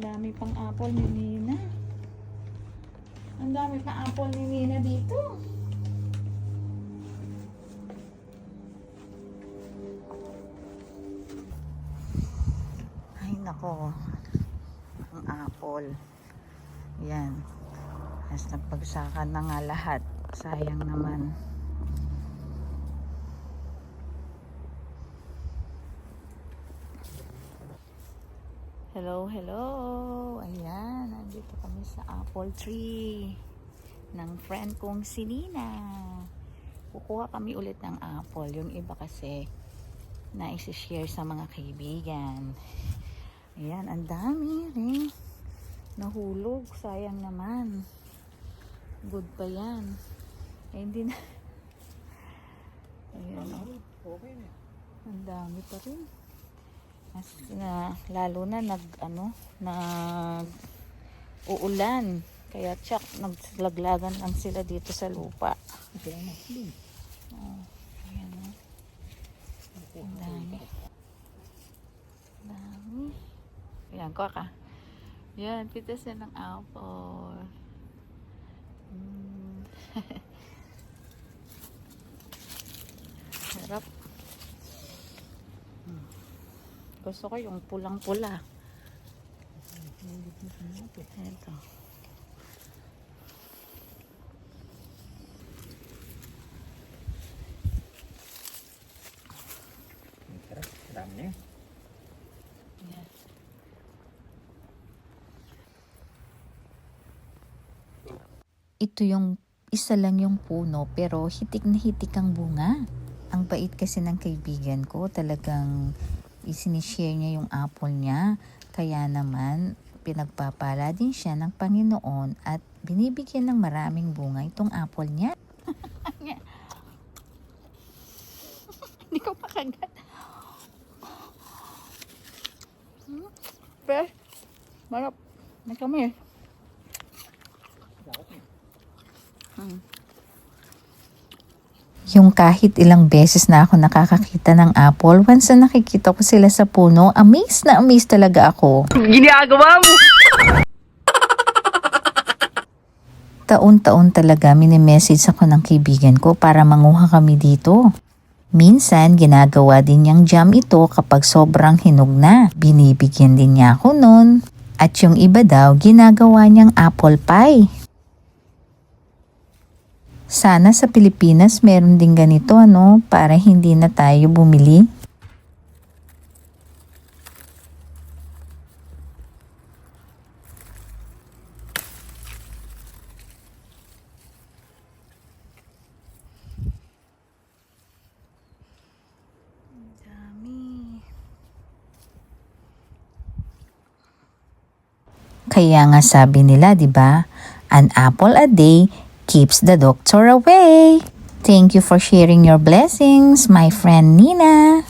dami pang apple ni Nina. Ang dami pang apple ni Nina dito. Ay nako. Ang apple. Yan. As nagpagsakan na nga lahat. Sayang naman. Hello, hello. Ayan, nandito kami sa apple tree ng friend kong si Nina. Kukuha kami ulit ng apple. Yung iba kasi na isi-share sa mga kaibigan. Ayan, ang dami rin. Nahulog. Sayang naman. Good pa yan. Eh, hindi na. Ayan, oh. Ang dami pa rin. Lalo na nag uulan, kaya tsak naglaglagan lang sila dito sa lupa. Oh, ayan, oh. Ang dami. Ayan, kuha ka. Yan, pitas na ng apple. Sarap. Gusto ko yung pulang-pula. Ito. Dami. Yes. Ito yung isa lang yung puno pero hitik na hitik ang bunga. Ang bait kasi ng kaibigan ko, talagang isinishare niya yung apple niya. Kaya naman, pinagpapala din siya ng Panginoon at binibigyan ng maraming bunga itong apple niya. Hindi ko makagat. Fresh. Marap. May kami. Yung kahit ilang beses na ako nakakakita ng apple, once na nakikita ko sila sa puno, amazed na amazed talaga ako. Ginagawa mo! Taon-taon talaga mini-message ako ng kaibigan ko para manguha kami dito. Minsan, ginagawa din niyang jam ito kapag sobrang hinog na. Binibigyan din niya ako nun. At yung iba daw, ginagawa niyang apple pie. Sana sa Pilipinas meron din ganito, ano, para hindi na tayo bumili. Kaya nga sabi nila, 'di ba? An apple a day keeps the doctor away. Thank you for sharing your blessings, my friend Nina.